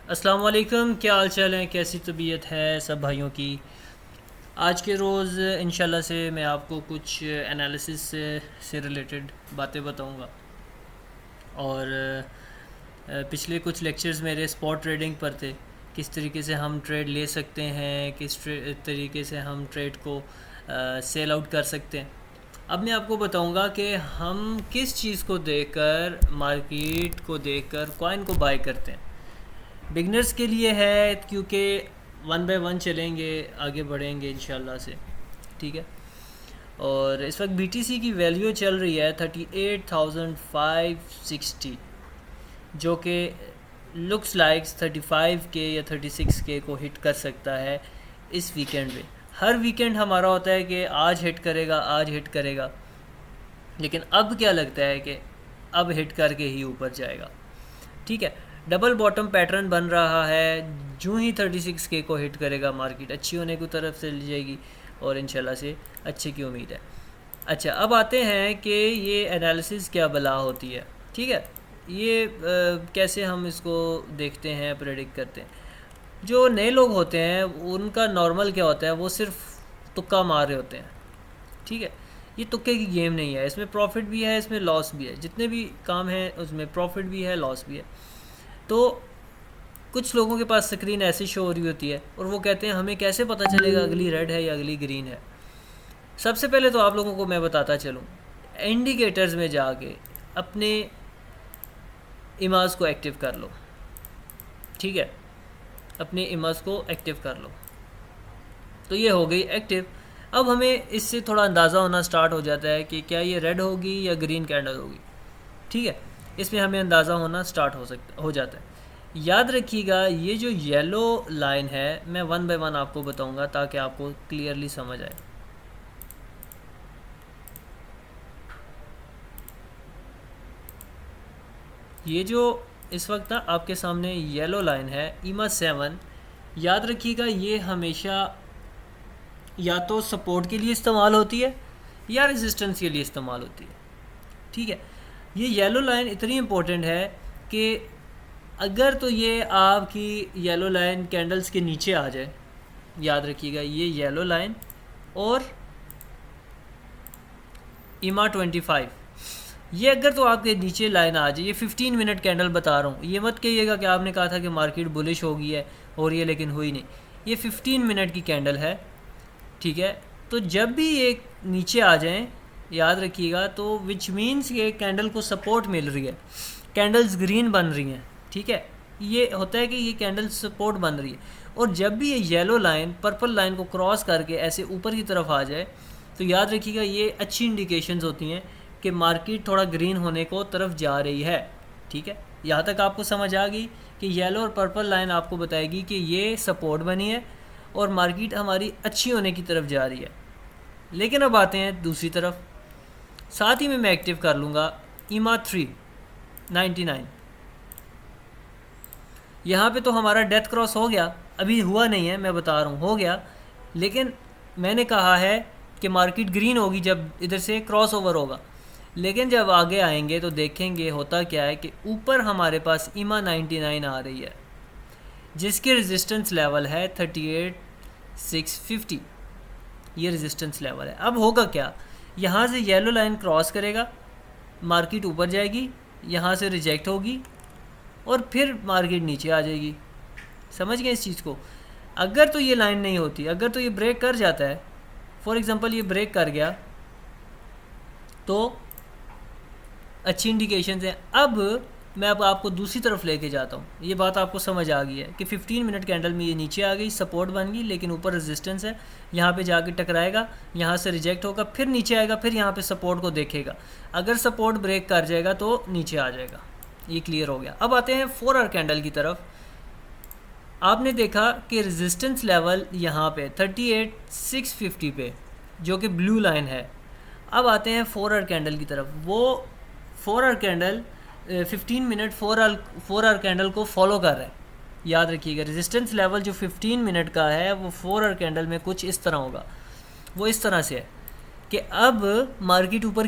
अस्सलाम वालेकुम, क्या हाल चाल है, कैसी तबीयत है सब भाइयों की। आज के रोज़ इंशाल्लाह से मैं आपको कुछ एनालिसिस से रिलेटेड बातें बताऊंगा। और पिछले कुछ लेक्चर्स मेरे स्पॉट ट्रेडिंग पर थे, किस तरीके से हम ट्रेड ले सकते हैं, तरीके से हम ट्रेड को सेल आउट कर सकते हैं। अब मैं आपको बताऊंगा कि हम किस चीज़ को देखकर, मार्केट को देखकर कॉइन को बाय करते हैं। बिगनर्स के लिए है, क्योंकि वन बाय वन चलेंगे, आगे बढ़ेंगे इंशाल्लाह से। ठीक है। और इस वक्त बीटीसी की वैल्यू चल रही है 38,560, जो कि लुक्स लाइक 35 के या 36 के को हिट कर सकता है इस वीकेंड में। हर वीकेंड हमारा होता है कि आज हिट करेगा, आज हिट करेगा, लेकिन अब क्या लगता है कि अब हिट करके ही ऊपर जाएगा। ठीक है। डबल बॉटम पैटर्न बन रहा है, जो ही 36 के को हिट करेगा मार्केट अच्छी होने की तरफ से ले जाएगी और इंशाल्लाह से अच्छे की उम्मीद है। अच्छा, अब आते हैं कि ये एनालिसिस क्या बला होती है। ठीक है। ये कैसे हम इसको देखते हैं, प्रेडिक्ट करते हैं। जो नए लोग होते हैं उनका नॉर्मल क्या होता है, वो सिर्फ तुक्का मार रहे होते हैं। ठीक है। ये तुक्के की गेम नहीं है, इसमें प्रॉफिट भी है, इसमें लॉस भी है। जितने भी काम हैं उसमें प्रॉफिट भी है, लॉस भी है। तो कुछ लोगों के पास स्क्रीन ऐसी शो हो रही होती है और वो कहते हैं हमें कैसे पता चलेगा अगली रेड है या अगली ग्रीन है। सबसे पहले तो आप लोगों को मैं बताता चलूँ, इंडिकेटर्स में जाके अपने इमेज को एक्टिव कर लो। ठीक है। अपने इमेज को एक्टिव कर लो, तो ये हो गई एक्टिव। अब हमें इससे थोड़ा अंदाज़ा होना स्टार्ट हो जाता है कि क्या ये रेड होगी या ग्रीन कैंडल होगी। ठीक है। इसमें हमें अंदाज़ा होना स्टार्ट हो जाता है। याद रखिएगा, ये जो येलो लाइन है मैं वन बाय वन आपको बताऊंगा ताकि आपको क्लियरली समझ आए। ये जो इस वक्त ना आपके सामने येलो लाइन है ईमा 7, याद रखिएगा ये हमेशा या तो सपोर्ट के लिए इस्तेमाल होती है या रेजिस्टेंस के लिए इस्तेमाल होती है। ठीक है। ये येलो लाइन इतनी इम्पोर्टेंट है कि अगर तो ये आपकी येलो लाइन कैंडल्स के नीचे आ जाए, याद रखिएगा ये येलो लाइन और ईमा 25, ये अगर तो आपके नीचे लाइन आ जाए, ये 15 मिनट कैंडल बता रहा हूँ, ये मत कहिएगा कि आपने कहा था कि मार्केट बुलिश हो गई है और ये लेकिन हुई नहीं। ये 15 मिनट की कैंडल है। ठीक है। तो जब भी ये नीचे आ जाएं, याद रखिएगा, तो विच मीन्स ये कैंडल को सपोर्ट मिल रही है, कैंडल्स ग्रीन बन रही हैं। ठीक है। ये होता है कि ये कैंडल सपोर्ट बन रही है। और जब भी ये येलो लाइन पर्पल लाइन को क्रॉस करके ऐसे ऊपर की तरफ आ जाए, तो याद रखिएगा ये अच्छी इंडिकेशंस होती हैं कि मार्केट थोड़ा ग्रीन होने को तरफ जा रही है। ठीक है। यहाँ तक आपको समझ आ गई कि येलो और पर्पल लाइन आपको बताएगी कि ये सपोर्ट बनी है और मार्केट हमारी अच्छी होने की तरफ जा रही है। लेकिन अब आते हैं दूसरी तरफ, साथ ही में मैं एक्टिव कर लूँगा ईमा 399। यहाँ पे तो हमारा डेथ क्रॉस हो गया, अभी हुआ नहीं है, मैं बता रहा हूँ हो गया, लेकिन मैंने कहा है कि मार्केट ग्रीन होगी जब इधर से क्रॉस ओवर होगा। लेकिन जब आगे आएंगे तो देखेंगे होता क्या है कि ऊपर हमारे पास ईमा 99 आ रही है, जिसकी रेजिस्टेंस लेवल है 38,650। ये रेजिस्टेंस लेवल है। अब होगा क्या, यहाँ से येलो लाइन क्रॉस करेगा, मार्केट ऊपर जाएगी, यहाँ से रिजेक्ट होगी और फिर मार्केट नीचे आ जाएगी। समझ गए इस चीज़ को। अगर तो ये लाइन नहीं होती, अगर तो ये ब्रेक कर जाता है, फॉर एग्जांपल ये ब्रेक कर गया, तो अच्छी इंडिकेशंस हैं। अब मैं अब आपको दूसरी तरफ लेके जाता हूँ। ये बात आपको समझ आ गई है कि 15 मिनट कैंडल में ये नीचे आ गई, सपोर्ट बन गई, लेकिन ऊपर रेजिस्टेंस है, यहाँ पे जाके टकराएगा, यहाँ से रिजेक्ट होगा, फिर नीचे आएगा, फिर यहाँ पे सपोर्ट को देखेगा। अगर सपोर्ट ब्रेक कर जाएगा तो नीचे आ जाएगा। ये क्लियर हो गया। अब आते हैं 4 आवर कैंडल की तरफ। आपने देखा कि रेजिस्टेंस लेवल यहाँ पे 38,650 पे, जो कि ब्लू लाइन है। अब आते हैं 4 आवर कैंडल की तरफ। वो 4 our candle 15 minute 4 our candle को फॉलो कर रहा है। याद रखिएगा, रेजिस्टेंस लेवल जो 15 मिनट का है वो 4 आवर कैंडल में कुछ इस तरह होगा। वो इस तरह से है कि अब मार्केट ऊपर